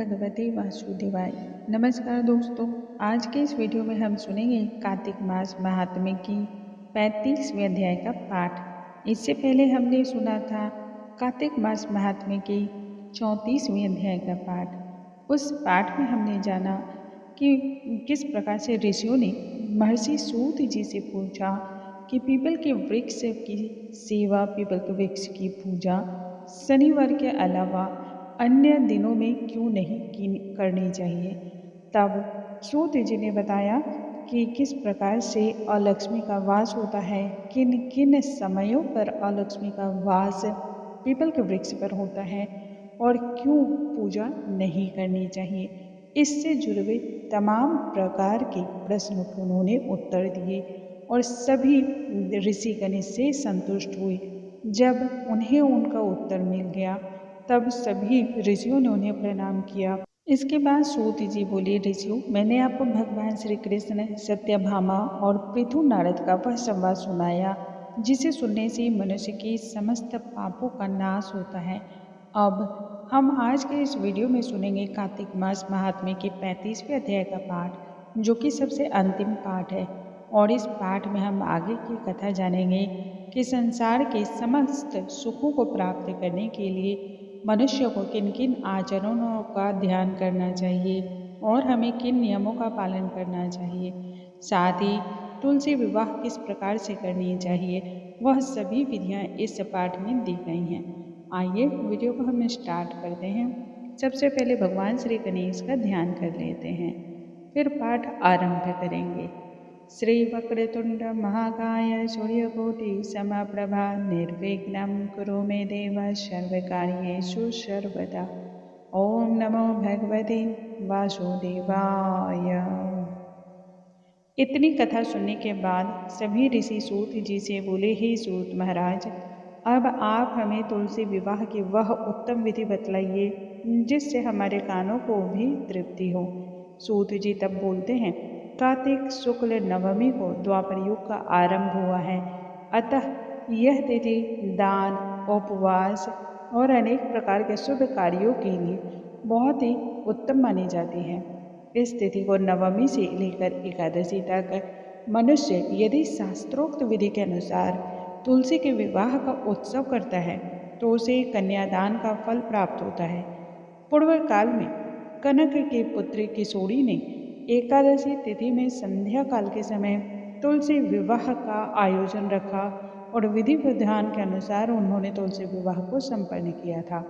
भगवते वासुदेवाय। नमस्कार दोस्तों, आज के इस वीडियो में हम सुनेंगे कार्तिक मास महात्म्य की 35वें अध्याय का पाठ। इससे पहले हमने सुना था कार्तिक मास महात्म्य की 34वें अध्याय का पाठ। उस पाठ में हमने जाना कि किस प्रकार से ऋषियों ने महर्षि सूत जी से पूछा कि पीपल के वृक्ष की सेवा, पीपल के वृक्ष की पूजा शनिवार के अलावा अन्य दिनों में क्यों नहीं करनी चाहिए। तब सूत जी ने बताया कि किस प्रकार से अलक्ष्मी का वास होता है, किन किन समयों पर अलक्ष्मी का वास पीपल के वृक्ष पर होता है और क्यों पूजा नहीं करनी चाहिए। इससे जुड़े हुए तमाम प्रकार के प्रश्नों के उन्होंने उत्तर दिए और सभी ऋषिगण से संतुष्ट हुए। जब उन्हें उनका उत्तर मिल गया तब सभी ऋषियों ने उन्हें प्रणाम किया। इसके बाद सूत जी बोले, ऋषियों, मैंने आपको भगवान श्री कृष्ण, सत्यभामा और पृथु नारद का वह संवाद सुनाया जिसे सुनने से मनुष्य के समस्त पापों का नाश होता है। अब हम आज के इस वीडियो में सुनेंगे कार्तिक मास महात्म्य के 35वें अध्याय का पाठ, जो कि सबसे अंतिम पाठ है। और इस पाठ में हम आगे की कथा जानेंगे कि संसार के समस्त सुखों को प्राप्त करने के लिए मनुष्य को किन किन आचरणों का ध्यान करना चाहिए और हमें किन नियमों का पालन करना चाहिए। साथ ही तुलसी विवाह किस प्रकार से करनी चाहिए, वह सभी विधियां इस पाठ में दी गई हैं। आइए वीडियो को हम स्टार्ट करते हैं। सबसे पहले भगवान श्री गणेश का ध्यान कर लेते हैं, फिर पाठ आरंभ करेंगे। श्री वक्रतुंड महाकाय सूर्यकोटि समप्रभा निर्विघ्नं कुरु मे देव सर्वकार्येषु सर्वदा। ओम नमो भगवते वासुदेवाय। इतनी कथा सुनने के बाद सभी ऋषि सूत जी से बोले, हे सूत महाराज, अब आप हमें तुलसी विवाह की वह उत्तम विधि बतलाइए जिससे हमारे कानों को भी तृप्ति हो। सूत जी तब बोलते हैं, कार्तिक शुक्ल नवमी को द्वापर युग का आरंभ हुआ है, अतः यह तिथि दान, उपवास और अनेक प्रकार के शुभ कार्यों के लिए बहुत ही उत्तम मानी जाती है। इस तिथि को नवमी से लेकर एकादशी तक मनुष्य यदि शास्त्रोक्त विधि के अनुसार तुलसी के विवाह का उत्सव करता है तो उसे कन्यादान का फल प्राप्त होता है। पूर्व काल में कनक के पुत्र किशोरी ने एकादशी तिथि में संध्या काल के समय तुलसी विवाह का आयोजन रखा और विधि विधान के अनुसार उन्होंने तुलसी विवाह को संपन्न किया था,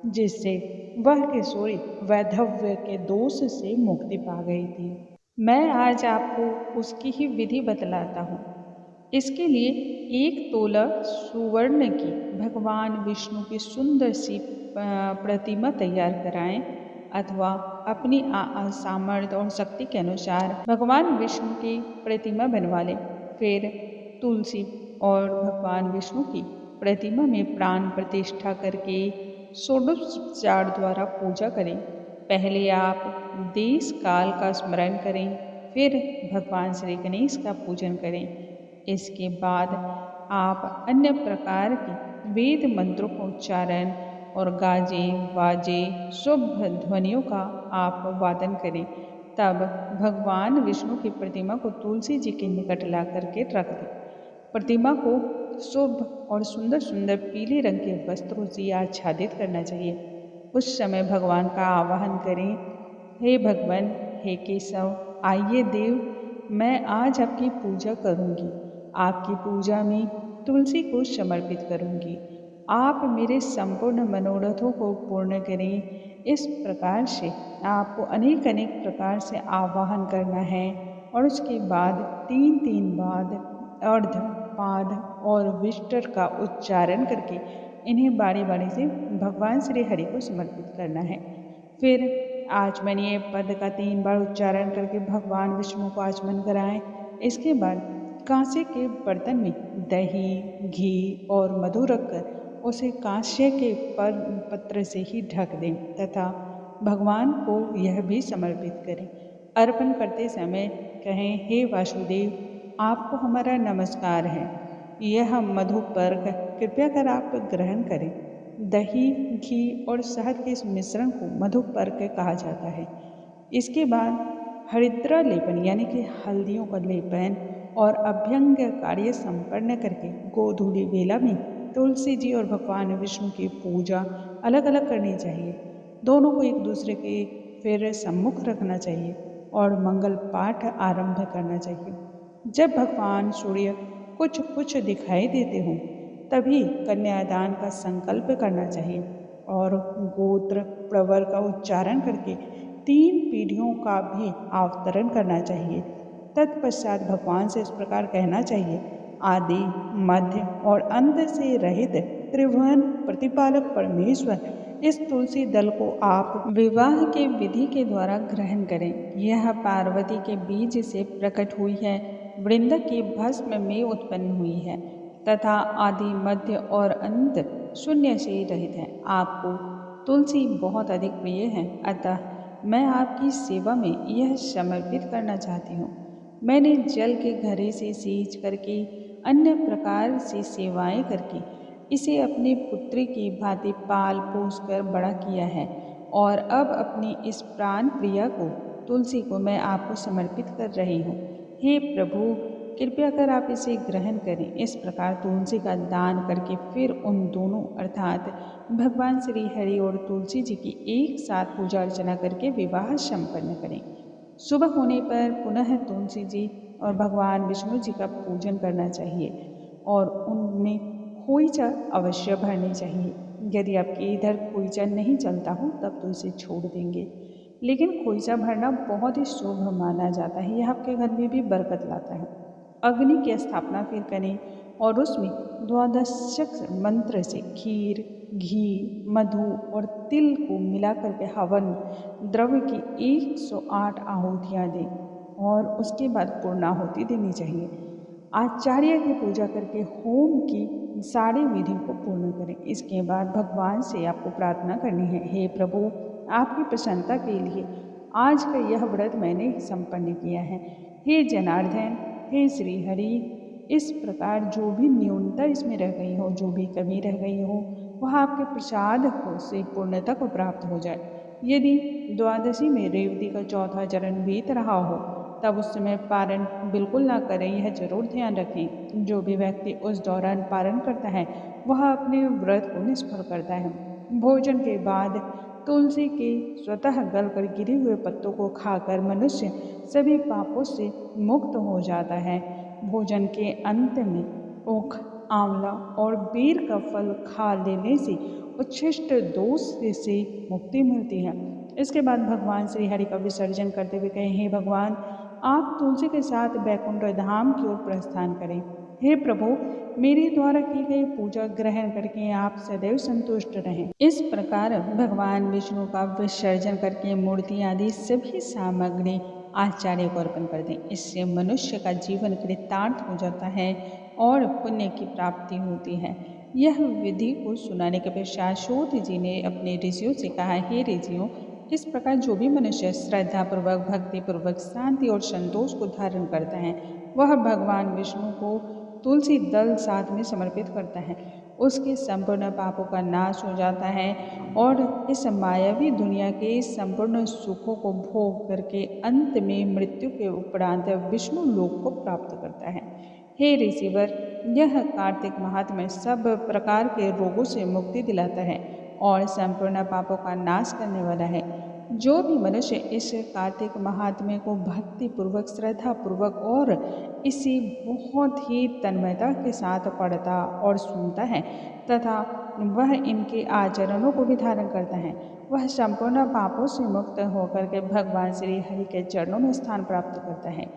जिससे वह किशोरी वैधव्य के दोष से मुक्ति पा गई थी। मैं आज आपको उसकी ही विधि बतलाता हूँ। इसके लिए 1 तोला सुवर्ण की भगवान विष्णु की सुंदर सी प्रतिमा तैयार कराएं अथवा अपनी सामर्थ्य और शक्ति के अनुसार भगवान विष्णु की प्रतिमा बनवा लें। फिर तुलसी और भगवान विष्णु की प्रतिमा में प्राण प्रतिष्ठा करके षोडशोपचार द्वारा पूजा करें। पहले आप देश काल का स्मरण करें, फिर भगवान श्री गणेश का पूजन करें। इसके बाद आप अन्य प्रकार के वेद मंत्रों का उच्चारण और गाजे बाजे शुभ ध्वनियों का आप वादन करें। तब भगवान विष्णु की प्रतिमा को तुलसी जी के निकट ला करके रख दें। प्रतिमा को शुभ और सुंदर सुंदर पीले रंग के वस्त्रों से आच्छादित करना चाहिए। उस समय भगवान का आवाहन करें, हे भगवान, हे केशव, आइए देव, मैं आज आपकी पूजा करूंगी। आपकी पूजा में तुलसी को समर्पित करूंगी। आप मेरे संपूर्ण मनोरथों को पूर्ण करें। इस प्रकार से आपको अनेक अनेक प्रकार से आवाहन करना है और उसके बाद 3 बार अर्ध, पाद और विष्टर का उच्चारण करके इन्हें बारी बारी से भगवान श्री हरि को समर्पित करना है। फिर आचमनीय पद का 3 बार उच्चारण करके भगवान विष्णु को आचमन कराएं। इसके बाद कांसे के बर्तन में दही, घी और मधु रखकर उसे कांस्य के पत्र से ही ढक दें तथा भगवान को यह भी समर्पित करें। अर्पण करते समय कहें, हे वासुदेव, आपको हमारा नमस्कार है। यह मधु पर्क कृपया कर आप ग्रहण करें। दही, घी और शहद के इस मिश्रण को मधुपर्क कहा जाता है। इसके बाद हरिद्रा लेपन यानी कि हल्दियों का लेपन और अभ्यंग कार्य संपन्न करके गोधूली बेला में तुलसी जी और भगवान विष्णु की पूजा अलग अलग करनी चाहिए। दोनों को एक दूसरे के फिर सम्मुख रखना चाहिए और मंगल पाठ आरंभ करना चाहिए। जब भगवान सूर्य कुछ कुछ दिखाई देते हों तभी कन्यादान का संकल्प करना चाहिए और गोत्र प्रवर का उच्चारण करके 3 पीढ़ियों का भी अवतरण करना चाहिए। तत्पश्चात भगवान से इस प्रकार कहना चाहिए, आदि मध्य और अंत से रहित त्रिभुवन प्रतिपालक परमेश्वर, इस तुलसी दल को आप विवाह के विधि के द्वारा ग्रहण करें। यह पार्वती के बीज से प्रकट हुई है, वृंद की भस्म में उत्पन्न हुई है तथा आदि मध्य और अंत शून्य से रहित है। आपको तुलसी बहुत अधिक प्रिय है, अतः मैं आपकी सेवा में यह समर्पित करना चाहती हूँ। मैंने जल के घड़े से सींच करके अन्य प्रकार से सेवाएं करके इसे अपनी पुत्री की भांति पाल पोस कर बड़ा किया है और अब अपनी इस प्राण प्रिया को तुलसी को मैं आपको समर्पित कर रही हूँ। हे प्रभु, कृपया कर आप इसे ग्रहण करें। इस प्रकार तुलसी का दान करके फिर उन दोनों अर्थात भगवान श्री हरि और तुलसी जी की एक साथ पूजा अर्चना करके विवाह संपन्न करें। सुबह होने पर पुनः तुलसी जी और भगवान विष्णु जी का पूजन करना चाहिए और उनमें खोइचा अवश्य भरनी चाहिए। यदि आपके इधर खोइचा नहीं चलता हो तब तो इसे छोड़ देंगे, लेकिन खोइचा भरना बहुत ही शुभ माना जाता है। यह आपके घर में भी बरकत लाता है। अग्नि की स्थापना फिर करें और उसमें द्वादशक मंत्र से खीर, घी, मधु और तिल को मिलाकर के हवन द्रव्य की 108 आहुतियाँ दें और उसके बाद पूर्णाहुति देनी चाहिए। आचार्य की पूजा करके होम की सारी विधि को पूर्ण करें। इसके बाद भगवान से आपको प्रार्थना करनी है, हे प्रभु, आपकी प्रसन्नता के लिए आज का यह व्रत मैंने संपन्न किया है। हे जनार्दन, हे श्री हरि, इस प्रकार जो भी न्यूनता इसमें रह गई हो, जो भी कमी रह गई हो, वह आपके प्रसाद को से पूर्णता को प्राप्त हो जाए। यदि द्वादशी में रेवती का चौथा चरण बीत रहा हो तब उस समय पारण बिल्कुल ना करें, यह जरूर ध्यान रखें। जो भी व्यक्ति उस दौरान पारण करता है वह अपने व्रत को निष्फल करता है। भोजन के बाद तुलसी के स्वतः गलकर गिरे हुए पत्तों को खाकर मनुष्य सभी पापों से मुक्त हो जाता है। भोजन के अंत में ऊख, आंवला और बेर का फल खा लेने से उच्छिष्ट दोष से मुक्ति मिलती है। इसके बाद भगवान श्री हरि का विसर्जन करते हुए कहें, हे भगवान, आप तुलसी के साथ बैकुंठ धाम की ओर प्रस्थान करें। हे प्रभु, मेरे द्वारा की गई पूजा ग्रहण करके आप सदैव संतुष्ट रहें। इस प्रकार भगवान विष्णु का विसर्जन करके मूर्ति आदि सभी सामग्री आचार्य को अर्पण कर दें। इससे मनुष्य का जीवन कृतार्थ हो जाता है और पुण्य की प्राप्ति होती है। यह विधि को सुनाने के पश्चात सूत जी ने अपने ऋषियों से कहा, हे ऋषियों, इस प्रकार जो भी मनुष्य श्रद्धापूर्वक, भक्तिपूर्वक, शांति और संतोष को धारण करता है वह भगवान विष्णु को तुलसी दल साथ में समर्पित करता है, उसके संपूर्ण पापों का नाश हो जाता है और इस मायावी दुनिया के संपूर्ण सुखों को भोग करके अंत में मृत्यु के उपरांत विष्णु लोक को प्राप्त करता है। हे ऋषिवर, यह कार्तिक महात्म्य सब प्रकार के रोगों से मुक्ति दिलाता है और संपूर्ण पापों का नाश करने वाला है। जो भी मनुष्य इस कार्तिक महात्म्य को भक्ति पूर्वक, श्रद्धा पूर्वक और इसी बहुत ही तन्मयता के साथ पढ़ता और सुनता है तथा वह इनके आचरणों को भी धारण करता है, वह संपूर्ण पापों से मुक्त होकर के भगवान श्री हरि के चरणों में स्थान प्राप्त करता है।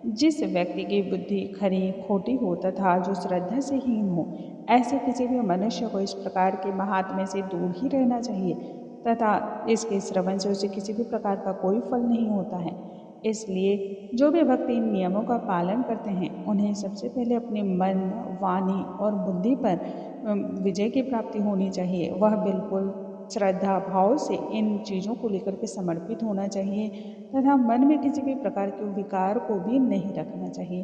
जिस व्यक्ति की बुद्धि खरी खोटी हो तथा जो श्रद्धा से हीन हो, ऐसे किसी भी मनुष्य को इस प्रकार के महात्म्य से दूर ही रहना चाहिए तथा इसके श्रवण से उसे किसी भी प्रकार का कोई फल नहीं होता है। इसलिए जो भी भक्त इन नियमों का पालन करते हैं उन्हें सबसे पहले अपने मन, वाणी और बुद्धि पर विजय की प्राप्ति होनी चाहिए। वह बिल्कुल श्रद्धा भाव से इन चीज़ों को लेकर के समर्पित होना चाहिए तथा मन में किसी भी प्रकार के विकार को भी नहीं रखना चाहिए।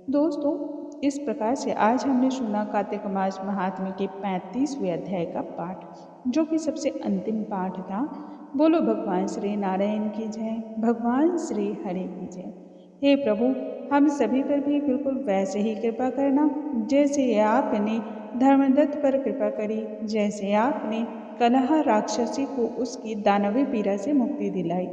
दोस्तों, इस प्रकार से आज हमने सुना कार्तिक मास महात्म्य के 35वें अध्याय का पाठ, जो कि सबसे अंतिम पाठ था। बोलो भगवान श्री नारायण की जय, भगवान श्री हरि की जय। हे प्रभु, हम सभी पर भी बिल्कुल वैसे ही कृपा करना जैसे आपने धर्मदत्त पर कृपा करी, जैसे आपने कलह राक्षसी को उसकी दानवी पीड़ा से मुक्ति दिलाई।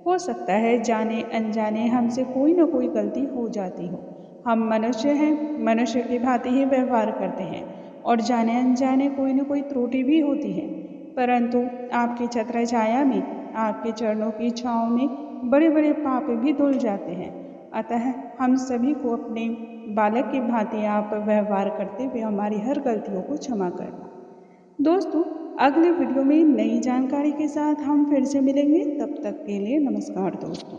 हो सकता है जाने अनजाने हमसे कोई न कोई गलती हो जाती हो। हम मनुष्य हैं, मनुष्य की भांति ही व्यवहार करते हैं और जाने अनजाने कोई न कोई त्रुटि भी होती है। परंतु आपकी छत्र छाया में, आपके चरणों की छाँव में बड़े बड़े पाप भी धुल जाते हैं। अतः हम सभी को अपने बालक की भांति आप व्यवहार करते हुए हमारी हर गलतियों को क्षमा करना। दोस्तों, अगले वीडियो में नई जानकारी के साथ हम फिर से मिलेंगे। तब तक के लिए नमस्कार दोस्तों।